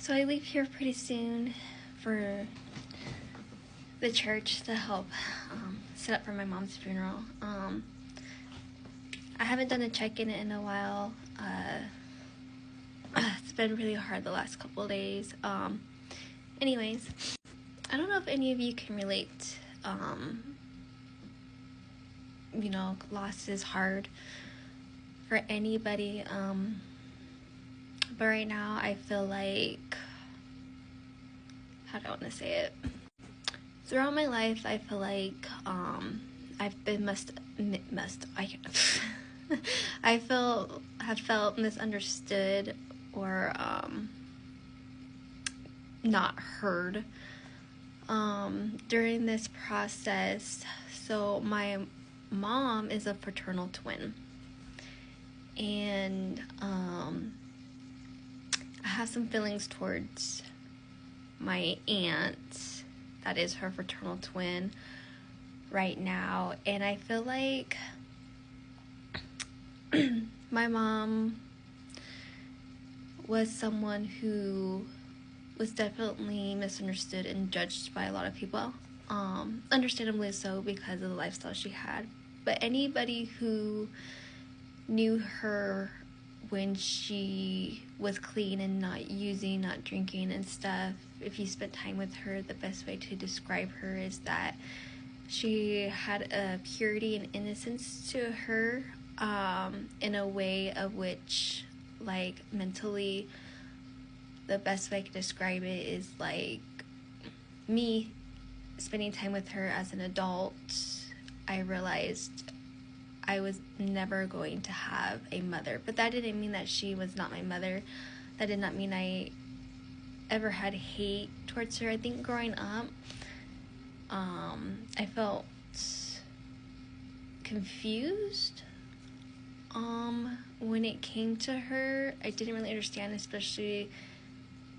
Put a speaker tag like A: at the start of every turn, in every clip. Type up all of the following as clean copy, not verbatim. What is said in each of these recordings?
A: So I leave here pretty soon for the church to help set up for my mom's funeral. I haven't done a check-in in a while. It's been really hard the last couple of days. Anyways, I don't know if any of you can relate. Loss is hard for anybody. But right now I feel like, how do I want to say it? Throughout my life, I feel like I've been have felt misunderstood or not heard during this process. So my mom is a fraternal twin, and I have some feelings towards my aunt that is her fraternal twin right now, and I feel like my mom was someone who was definitely misunderstood and judged by a lot of people, understandably so because of the lifestyle she had. But anybody who knew her when she was clean and not using, not drinking and stuff, if you spent time with her, the best way to describe her is that she had a purity and innocence to her, in a way of which, like, mentally, the best way I could describe it is like me spending time with her as an adult. I realized I was never going to have a mother, but that didn't mean that she was not my mother. That did not mean I ever had hate towards her. I think growing up, I felt confused when it came to her. I didn't really understand, especially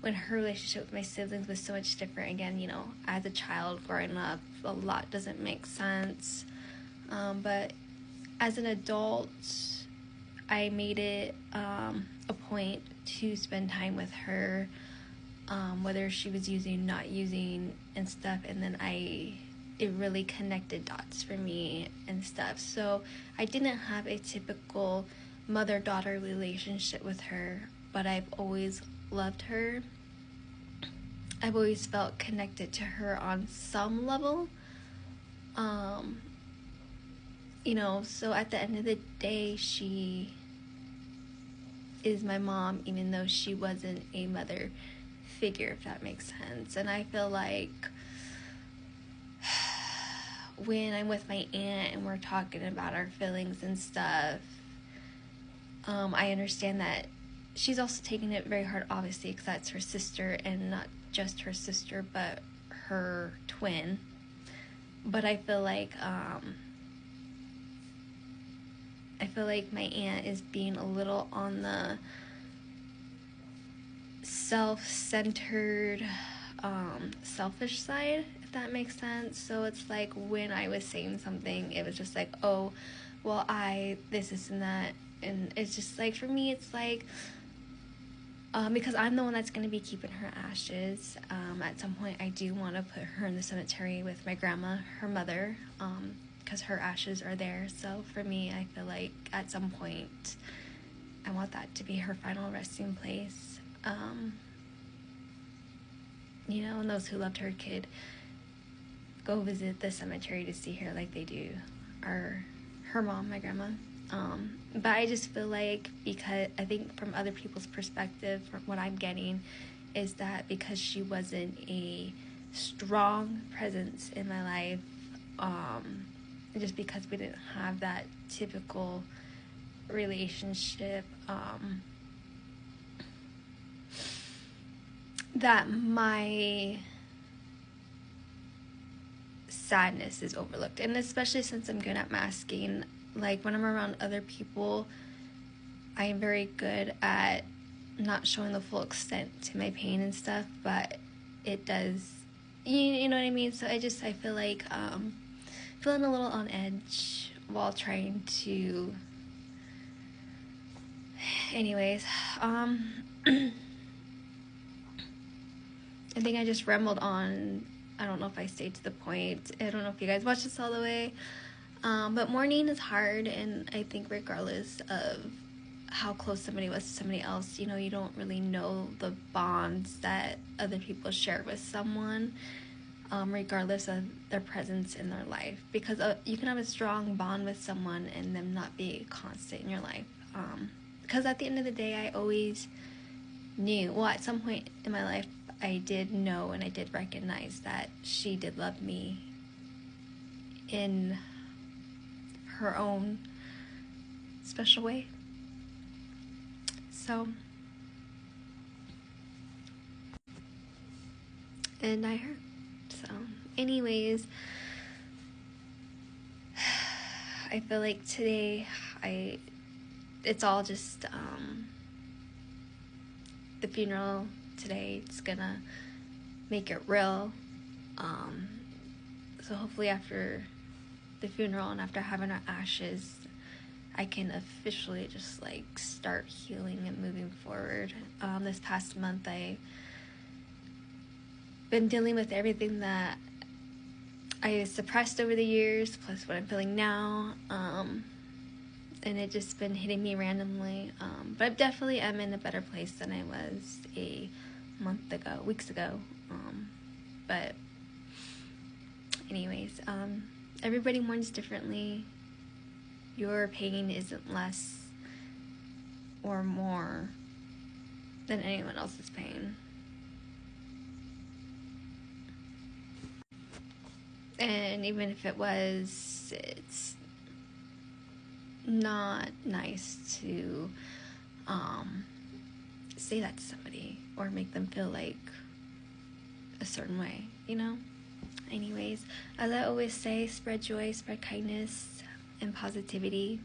A: when her relationship with my siblings was so much different. Again, as a child growing up, a lot doesn't make sense. But as an adult, I made it a point to spend time with her, whether she was using, not using, and stuff. And then it really connected dots for me and stuff. So I didn't have a typical mother-daughter relationship with her, but I've always loved her. I've always felt connected to her on some level. So at the end of the day, she is my mom, even though she wasn't a mother figure, if that makes sense. And I feel like when I'm with my aunt and we're talking about our feelings and stuff, I understand that she's also taking it very hard, obviously, because that's her sister, and not just her sister, but her twin. But I feel like my aunt is being a little on the self-centered, selfish side, if that makes sense. So it's like when I was saying something, it was just like, oh, well, this and that. And it's just like, for me, it's like, because I'm the one that's going to be keeping her ashes. At some point, I do want to put her in the cemetery with my grandma, her mother, because her ashes are there. So for me, I feel like at some point, I want that to be her final resting place. And those who loved her could go visit the cemetery to see her like they do her mom, my grandma. But I just feel like, because I think from other people's perspective, from what I'm getting, is that because she wasn't a strong presence in my life, just because we didn't have that typical relationship, that my sadness is overlooked. And especially since I'm good at masking, like when I'm around other people, I am very good at not showing the full extent to my pain and stuff, but it does, you know what I mean? So I feel like feeling a little on edge while trying to, anyways, I think I just rambled on. I don't know if I stayed to the point. I don't know if you guys watched this all the way. But mourning is hard, and I think regardless of how close somebody was to somebody else, you don't really know the bonds that other people share with someone, regardless of their presence in their life. Because you can have a strong bond with someone and them not be constant in your life. Because at the end of the day, I always knew, well, at some point in my life, I did know and I did recognize that she did love me in her own special way. So, and I heard. So, anyways, I feel like today it's all just the funeral today. It's gonna make it real. So hopefully after the funeral and after having our ashes, I can officially just start healing and moving forward. This past month, I've been dealing with everything that I suppressed over the years, plus what I'm feeling now. And it just been hitting me randomly. But I definitely am in a better place than I was a month ago, weeks ago. But anyways, everybody mourns differently. Your pain isn't less or more than anyone else's pain. And even if it was, it's not nice to say that to somebody or make them feel like a certain way, Anyways, as I always say, spread joy, spread kindness, and positivity.